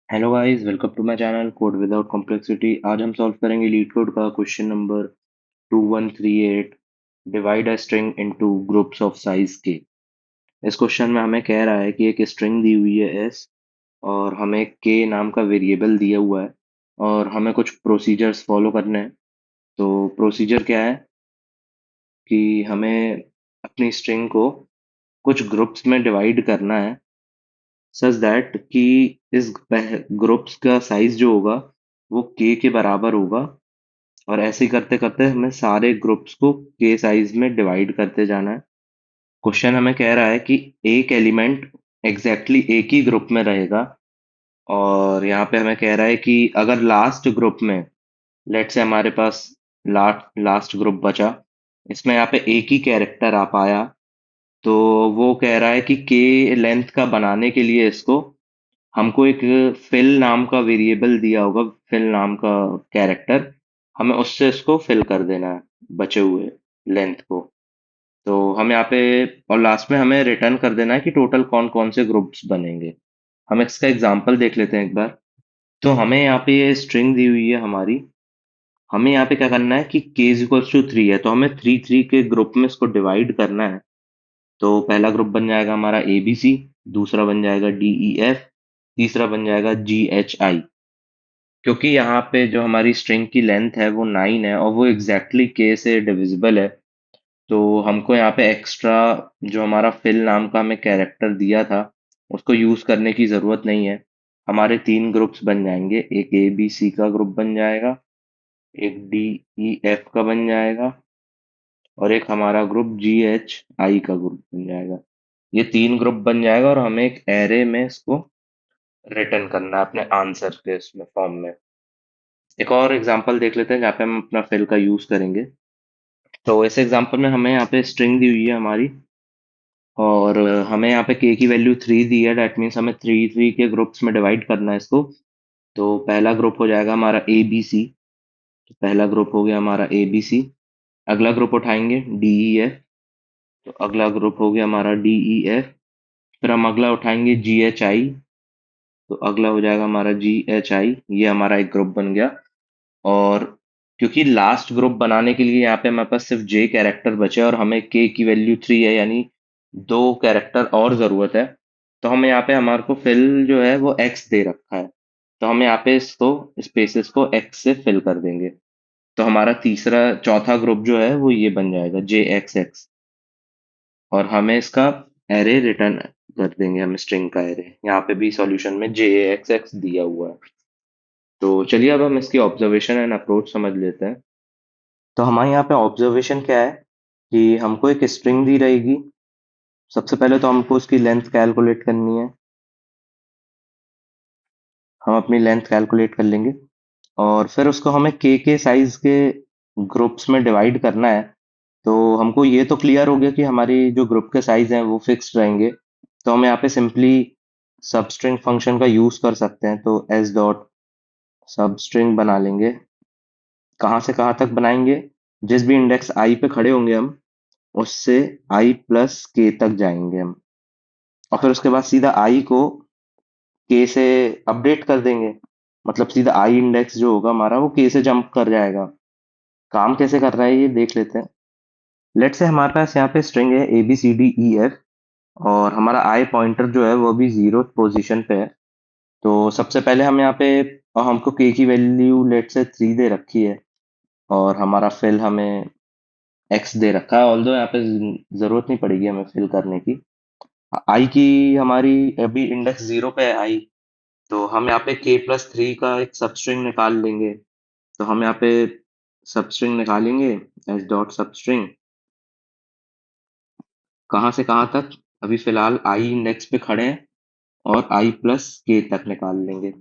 Hello guys, welcome to my channel code without complexity. आज हम solve करेंगे LeetCode का question number 2138। Divide a string into groups of size K. इस question में हमें कह रहा है कि एक स्ट्रिंग दी हुई है एस, और हमें के नाम का वेरिएबल दिया हुआ है, और हमें कुछ प्रोसीजर्स फॉलो करने हैं। तो प्रोसीजर क्या है कि हमें अपनी स्ट्रिंग को कुछ ग्रुप्स में डिवाइड करना है, सच दैट कि इस ग्रुप्स का साइज जो होगा वो के बराबर होगा। और ऐसे ही करते करते हमें सारे ग्रुप्स को के साइज में डिवाइड करते जाना है। क्वेश्चन हमें कह रहा है कि एक एलिमेंट एग्जैक्टली एक ही ग्रुप में रहेगा, और यहाँ पे हमें कह रहा है कि अगर लास्ट ग्रुप में, लेट से हमारे पास लास्ट ग्रुप बचा, इसमें यहाँ पे एक ही कैरेक्टर आ पाया, तो वो कह रहा है कि के लेंथ का बनाने के लिए इसको हमको एक फिल नाम का वेरिएबल दिया होगा, फिल नाम का कैरेक्टर, हमें उससे इसको फिल कर देना है बचे हुए लेंथ को। तो हम यहाँ पे, और लास्ट में हमें रिटर्न कर देना है कि टोटल कौन कौन से ग्रुप्स बनेंगे। हम इसका एग्जांपल देख लेते हैं एक बार। तो हमें यहाँ पे ये स्ट्रिंग दी हुई है हमारी। हमें यहाँ पे क्या करना है कि k इज इक्वल्स टू 3 है, तो हमें 3 के ग्रुप में इसको डिवाइड करना है। तो पहला ग्रुप बन जाएगा हमारा ए बी सी, दूसरा बन जाएगा डी ई एफ, तीसरा बन जाएगा जी एच आई। क्योंकि यहाँ पे जो हमारी स्ट्रिंग की लेंथ है वो 9 है, और वो एग्जैक्टली के से डिविजिबल है, तो हमको यहाँ पे एक्स्ट्रा जो हमारा फिल नाम का हमें कैरेक्टर दिया था उसको यूज करने की जरूरत नहीं है। हमारे तीन ग्रुप्स बन जाएंगे, एक ए बी सी का ग्रुप बन जाएगा, एक डी ई एफ का बन जाएगा, और एक हमारा ग्रुप जी एच आई का ग्रुप बन जाएगा। ये तीन ग्रुप बन जाएगा, और हमें एक एरे में इसको रिटर्न करना है अपने आंसर के इसमें फॉर्म में। एक और एग्जांपल देख लेते हैं जहाँ पे हम अपना फिल का यूज करेंगे। तो इस एग्जांपल में हमें यहाँ पे स्ट्रिंग दी हुई है हमारी, और हमें यहाँ पे के की वैल्यू 3 दी है। दैट मीन्स हमें 3 के ग्रुप्स में डिवाइड करना है इसको। तो पहला ग्रुप हो जाएगा हमारा ए बी सी। तो पहला ग्रुप हो गया हमारा ए बी सी। अगला ग्रुप उठाएंगे डी ई एफ। तो अगला ग्रुप हो गया हमारा डी ई एफ। फिर हम अगला उठाएंगे जी एच आई। तो अगला हो जाएगा हमारा जी एच आई। ये हमारा एक ग्रुप बन गया। और क्योंकि लास्ट ग्रुप बनाने के लिए यहाँ पे हमारे पास सिर्फ जे कैरेक्टर बचे, और हमें के की वैल्यू 3 है, यानी दो कैरेक्टर और जरूरत है। तो हमें यहाँ पे हमारे को फिल जो है वो एक्स दे रखा है, तो हम यहाँ पे इसको स्पेसेस को एक्स से फिल कर देंगे। तो हमारा तीसरा चौथा ग्रुप जो है वो ये बन जाएगा जे एक्स एक्स, और हमें इसका एरे रिटर्न कर देंगे, हम स्ट्रिंग का एरे। यहाँ पे भी सॉल्यूशन में जे एक्स एक्स दिया हुआ है। तो चलिए अब हम इसकी ऑब्जर्वेशन एंड अप्रोच समझ लेते हैं। तो हमारे यहाँ पे ऑब्जर्वेशन क्या है कि हमको एक स्ट्रिंग दी रहेगी। सबसे पहले तो हमको उसकी लेंथ कैलकुलेट करनी है। हम अपनी लेंथ कैलकुलेट कर लेंगे, और फिर उसको हमें के साइज के ग्रुप्स में डिवाइड करना है। तो हमको ये तो क्लियर हो गया कि हमारी जो ग्रुप के साइज हैं वो फिक्स्ड रहेंगे। तो हम यहाँ पे सिंपली सबस्ट्रिंग फंक्शन का यूज कर सकते हैं। तो एस डॉट सबस्ट्रिंग बना लेंगे। कहाँ से कहाँ तक बनाएंगे? जिस भी इंडेक्स आई पे खड़े होंगे हम, उससे आई प्लस के तक जाएंगे हम, और फिर उसके बाद सीधा आई को के से अपडेट कर देंगे। मतलब सीधा आई इंडेक्स जो होगा हमारा वो के से जंप कर जाएगा। काम कैसे कर रहा है ये देख लेते हैं। लेट से हमारे पास यहाँ पे स्ट्रिंग है A B C D E F, और हमारा आई पॉइंटर जो है वो भी 0 पोजीशन पे है। तो सबसे पहले हम यहाँ पे, और हमको के की वैल्यू लेट से 3 दे रखी है, और हमारा फिल हमें एक्स दे रखा है। ऑल्दो यहाँ पे जरूरत नहीं पड़ेगी हमें फिल करने की। आई की हमारी अभी इंडेक्स 0 पे है आई, तो हम यहाँ पे के प्लस 3 का एक सबस्ट्रिंग निकाल लेंगे। तो हम यहाँ पे सबस्ट्रिंग निकालेंगे, एस डॉट सबस्ट्रिंग, कहाँ से कहाँ तक? अभी फिलहाल आई इंडेक्स पे खड़े हैं, और आई प्लस के तक निकाल लेंगे।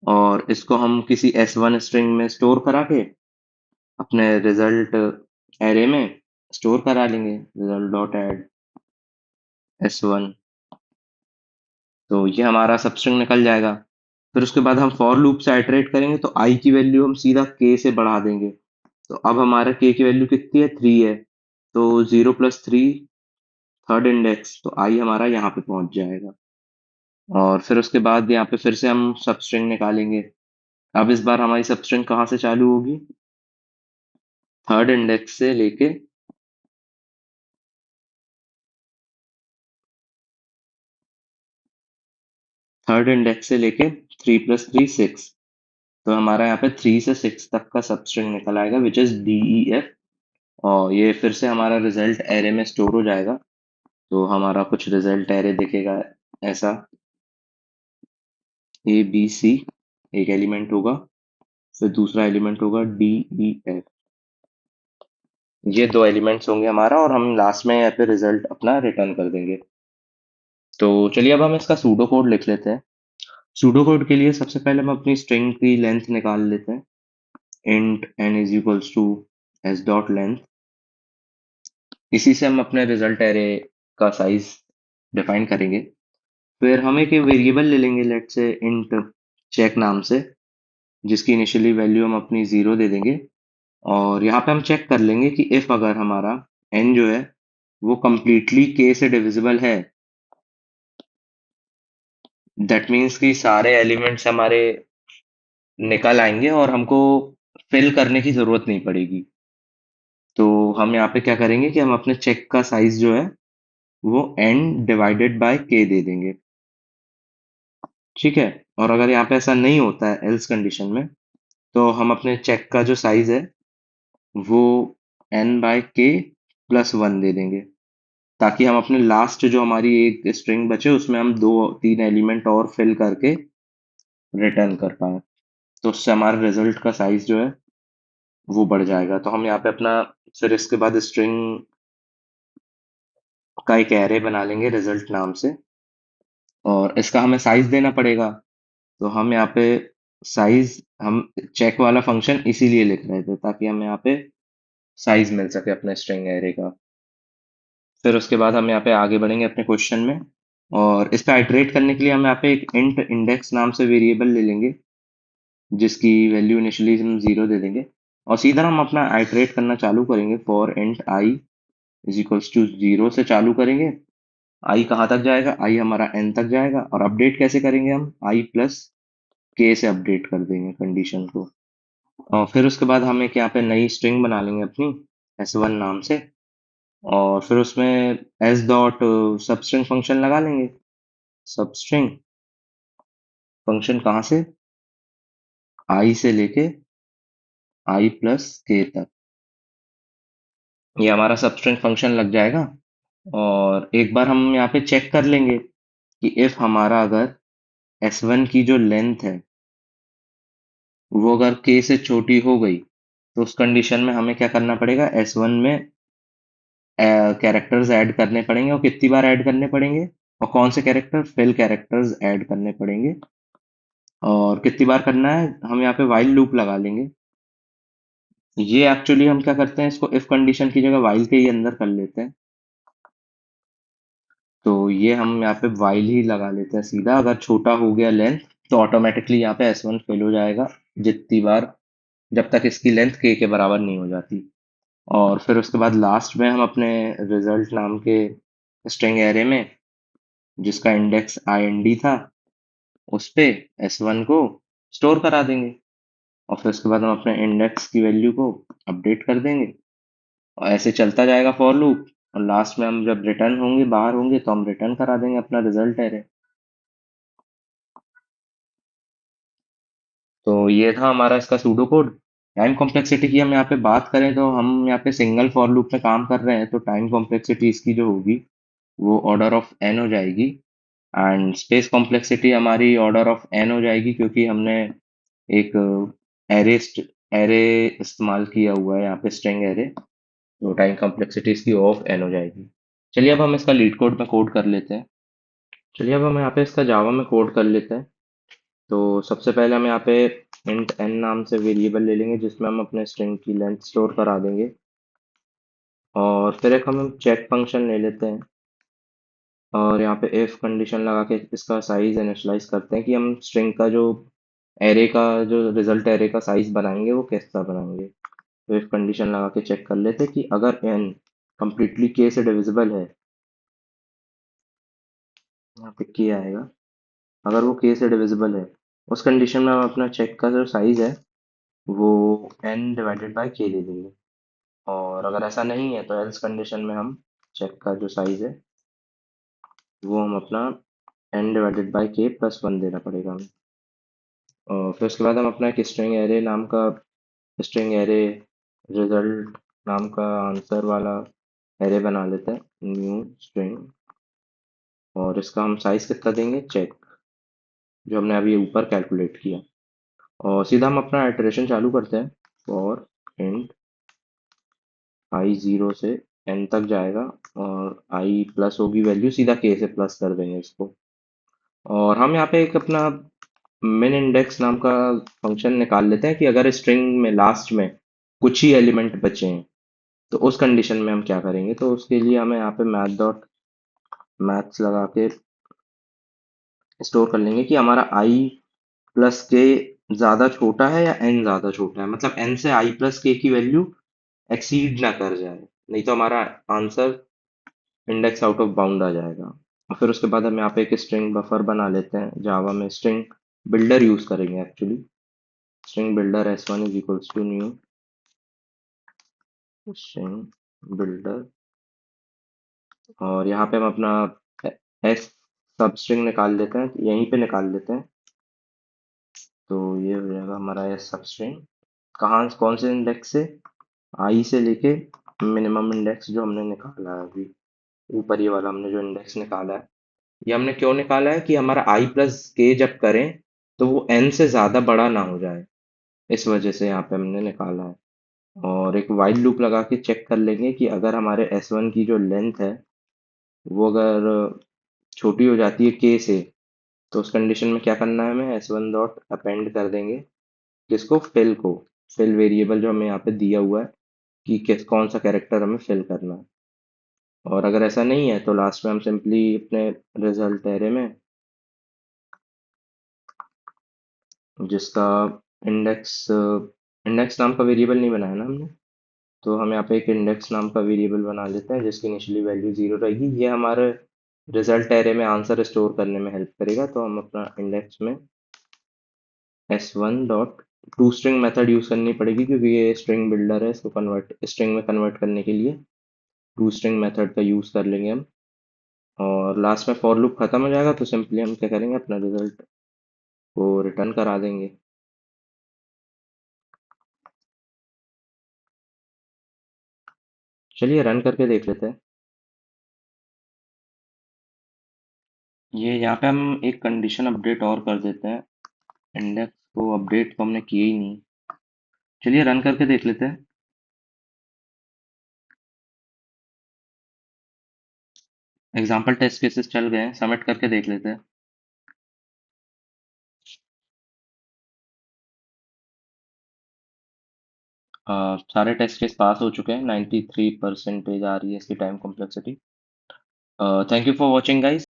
और इसको हम किसी S1 स्ट्रिंग में स्टोर करा के अपने रिजल्ट एरे में स्टोर करा लेंगे, रिजल्ट डॉट एड S1। तो ये हमारा सबस्ट्रिंग निकल जाएगा। फिर उसके बाद हम फॉर लूप से आइटरेट करेंगे, तो आई की वैल्यू हम सीधा के से बढ़ा देंगे। तो अब हमारा के की वैल्यू कितनी है? 3 है। तो 0 प्लस 3, थर्ड इंडेक्स, तो आई हमारा यहाँ पे पहुंच जाएगा। और फिर उसके बाद यहाँ पे फिर से हम सब स्ट्रिंग निकालेंगे। अब इस बार हमारी सब स्ट्रिंग कहाँ से चालू होगी? थर्ड इंडेक्स से लेके थ्री प्लस थ्री सिक्स। तो हमारा यहाँ पे थ्री से सिक्स तक का सब स्ट्रिंग निकल आएगा विच इज DEF। और ये फिर से हमारा रिजल्ट एरे में स्टोर हो जाएगा। तो हमारा कुछ रिजल्ट एरे दिखेगा ऐसा। ABC एक एलिमेंट होगा, फिर दूसरा एलिमेंट होगा DEF। ये दो एलिमेंट्स होंगे हमारा, और हम लास्ट में यहाँ पे रिजल्ट अपना रिटर्न कर देंगे। तो चलिए अब हम इसका सूडो कोड लिख लेते हैं। सूडो कोड के लिए सबसे पहले हम अपनी स्ट्रिंग की लेंथ निकाल लेते हैं। Int n is equals to s dot length. इसी से हम अपने रिजल्ट एरे का साइज डिफाइन करेंगे। फिर हम एक वेरिएबल ले लेंगे, लेट से इंट चेक नाम से, जिसकी इनिशियली वैल्यू हम अपनी जीरो दे देंगे। और यहाँ पे हम चेक कर लेंगे कि इफ अगर हमारा n जो है वो कंप्लीटली k से डिविजिबल है, दैट मीन्स कि सारे एलिमेंट्स हमारे निकल आएंगे और हमको फिल करने की जरूरत नहीं पड़ेगी। तो हम यहाँ पे क्या करेंगे कि हम अपने चेक का साइज जो है वो n डिवाइडेड बाय k दे देंगे। ठीक है। और अगर यहाँ पे ऐसा नहीं होता है एल्स कंडीशन में, तो हम अपने चेक का जो साइज है वो n by k plus one दे देंगे, ताकि हम अपने लास्ट जो हमारी एक स्ट्रिंग बचे उसमें हम दो तीन एलिमेंट और फिल करके रिटर्न कर पाए। तो उससे हमारा रिजल्ट का साइज जो है वो बढ़ जाएगा। तो हम यहाँ पे अपना फिर इसके बाद स्ट्रिंग का एक एरे बना लेंगे रिजल्ट नाम से, और इसका हमें साइज देना पड़ेगा। तो हम यहाँ पे साइज हम चेक वाला फंक्शन इसीलिए लिख रहे थे ताकि हमें यहाँ पे साइज मिल सके अपने स्ट्रिंग एरे का। फिर उसके बाद हम यहाँ पे आगे बढ़ेंगे अपने क्वेश्चन में, और इसका आइटरेट करने के लिए हम यहाँ पे एक इंट इंडेक्स नाम से वेरिएबल ले लेंगे, जिसकी वैल्यू इनिशियली हम जीरो दे देंगे। और सीधा हम अपना आइटरेट करना चालू करेंगे for int I is equals to zero से चालू करेंगे। आई कहाँ तक जाएगा? आई हमारा एन तक जाएगा। और अपडेट कैसे करेंगे? हम आई प्लस के से अपडेट कर देंगे कंडीशन को। और फिर उसके बाद हम एक यहाँ पे नई स्ट्रिंग बना लेंगे अपनी S1 नाम से, और फिर उसमें एस डॉट सबस्ट्रिंग फंक्शन लगा लेंगे। सबस्ट्रिंग फंक्शन कहाँ से? आई से लेके आई प्लस के तक। ये हमारा सबस्ट्रिंग फंक्शन लग जाएगा। और एक बार हम यहाँ पे चेक कर लेंगे कि इफ हमारा अगर S1 की जो लेंथ है वो अगर k से छोटी हो गई, तो उस कंडीशन में हमें क्या करना पड़ेगा? S1 में कैरेक्टर्स ऐड करने पड़ेंगे। और कितनी बार ऐड करने पड़ेंगे? और कौन से कैरेक्टर? फिल कैरेक्टर्स ऐड करने पड़ेंगे। और कितनी बार करना है? हम यहाँ पे व्हाइल लूप लगा लेंगे। ये एक्चुअली हम क्या करते हैं, इसको इफ कंडीशन की जगह व्हाइल के ही अंदर कर लेते हैं। तो ये हम यहाँ पे व्हाइल ही लगा लेते हैं सीधा। अगर छोटा हो गया लेंथ, तो ऑटोमेटिकली यहाँ पे S1 फिल हो जाएगा जितनी बार, जब तक इसकी लेंथ k के बराबर नहीं हो जाती। और फिर उसके बाद लास्ट में हम अपने रिजल्ट नाम के स्ट्रिंग एरे में, जिसका इंडेक्स IND था, उस पे S1 को स्टोर करा देंगे। और फिर उसके बाद हम अपने इंडेक्स की वैल्यू को अपडेट कर देंगे। और ऐसे चलता जाएगा फॉर लूप। और लास्ट में हम जब रिटर्न होंगे, बाहर होंगे, तो हम रिटर्न करा देंगे अपना रिजल्ट एरे। तो ये था हमारा इसका सूडो कोड। टाइम कॉम्प्लेक्सिटी की हम यहाँ पे बात करें, तो हम यहाँ पे सिंगल फॉर लूप में काम कर रहे हैं, तो टाइम कॉम्प्लेक्सिटी इसकी जो होगी वो ऑर्डर ऑफ n हो जाएगी। एंड स्पेस कॉम्प्लेक्सिटी हमारी ऑर्डर ऑफ n हो जाएगी, क्योंकि हमने एक एरे एरे इस्तेमाल किया हुआ है यहाँ पे, स्ट्रिंग एरे। तो टाइम कॉम्प्लेक्सिटी इसकी ऑफ n हो जाएगी। चलिए अब हम इसका लीड कोड में कोड कर लेते हैं। चलिए अब हम यहाँ पे इसका जावा में कोड कर लेते हैं। तो सबसे पहले हम यहाँ पे इंट n नाम से वेरिएबल ले लेंगे, जिसमें हम अपने स्ट्रिंग की लेंथ स्टोर करा देंगे। और फिर एक हम चेक फंक्शन ले लेते हैं, और यहाँ पे इफ कंडीशन लगा के इसका साइज इनिशियलाइज करते हैं कि हम स्ट्रिंग का जो एरे का जो रिजल्ट एरे का साइज बनाएंगे वो कैसा बनाएंगे। तो इफ कंडीशन लगा के चेक कर लेते हैं कि अगर n कंप्लीटली k से डिविजिबल है, यहाँ पे k आएगा, अगर वो k से डिविजिबल है, उस कंडीशन में हम अपना चेक का जो साइज है वो n डिवाइडेड बाय k ले लेंगे। और अगर ऐसा नहीं है तो एल्स कंडीशन में हम चेक का जो साइज है वो हम अपना n divided by k plus one देना पड़ेगा हमें। और फिर उसके बाद हम अपना एक स्ट्रिंग एरे नाम का स्ट्रिंग एरे रिजल्ट नाम का आंसर वाला एरे बना लेते हैं, न्यू स्ट्रिंग। और इसका हम साइज कितना देंगे, चेक, जो हमने अभी ऊपर कैलकुलेट किया। और सीधा हम अपना इटरेशन चालू करते हैं। और इंट आई जीरो से एन तक जाएगा, और आई प्लस होगी वैल्यू, सीधा के से प्लस कर देंगे इसको। और हम यहाँ पे एक अपना मिन इंडेक्स नाम का फंक्शन निकाल लेते हैं कि अगर स्ट्रिंग में लास्ट में कुछ ही एलिमेंट बचे हैं तो उस कंडीशन में हम क्या करेंगे। तो उसके लिए हमें यहाँ पे मैथ डॉट मैथ्स लगा के स्टोर कर लेंगे कि हमारा आई प्लस के ज्यादा छोटा है या एन ज्यादा छोटा है, मतलब एन से आई प्लस के की वैल्यू एक्सीड ना कर जाए, नहीं तो हमारा answer index out of bound आ जाएगा। और फिर उसके बाद हम यहाँ पे एक स्ट्रिंग बफर बना लेते हैं, जावा में स्ट्रिंग बिल्डर यूज करेंगे actually. String builder s1 is equals to new string builder. और यहाँ पे हम अपना एस सब स्ट्रिंग निकाल लेते हैं, यहीं पे निकाल लेते हैं। तो ये हो जाएगा हमारा एस सब स्ट्रिंग, कहाँ कौन से इंडेक्स से, आई से लेके मिनिमम इंडेक्स जो हमने निकाला है अभी, ऊपर ये वाला हमने जो इंडेक्स निकाला है। ये हमने क्यों निकाला है कि हमारा आई प्लस के जब करें तो वो एन से ज़्यादा बड़ा ना हो जाए, इस वजह से यहाँ पे हमने निकाला है। और एक वाइल लूप लगा के चेक कर लेंगे कि अगर हमारे एस वन की जो लेंथ है वो अगर छोटी हो जाती है के से, तो उस कंडीशन में क्या करना है, हमें एस वन डॉट अपेंड कर देंगे किसको, फिल को, फिल वेरिएबल जो हमें यहाँ पे दिया हुआ है कि किस कौन सा कैरेक्टर हमें फिल करना है। और अगर ऐसा नहीं है तो लास्ट में हम सिंपली अपने रिजल्ट एरे में जिसका इंडेक्स इंडेक्स नाम का वेरिएबल नहीं बनाया ना हमने, तो हम यहाँ पे एक इंडेक्स नाम का वेरिएबल बना लेते हैं जिसकी इनिशियली वैल्यू जीरो रहेगी। ये हमारे रिजल्ट एरे में आंसर स्टोर करने में हेल्प करेगा। तो हम अपना इंडेक्स में S one dot to string method use करनी पड़ेगी क्योंकि ये स्ट्रिंग बिल्डर है, इसको कन्वर्ट स्ट्रिंग में कन्वर्ट करने के लिए टू स्ट्रिंग मेथड का यूज कर लेंगे हम। और लास्ट में फॉर लूप खत्म हो जाएगा तो सिंपली हम क्या करेंगे, अपना रिजल्ट को रिटर्न करा देंगे। चलिए रन करके देख लेते हैं। ये यहाँ पे हम एक कंडीशन अपडेट और कर देते हैं, इंडेक्स को अपडेट तो हमने किया ही नहीं। चलिए रन करके देख लेते हैं। एग्जाम्पल टेस्ट केसेस चल गए हैं, सबमिट करके देख लेते हैं। सारे टेस्ट केस पास हो चुके हैं, 93% आ रही है इसकी time complexity. Thank you for watching guys.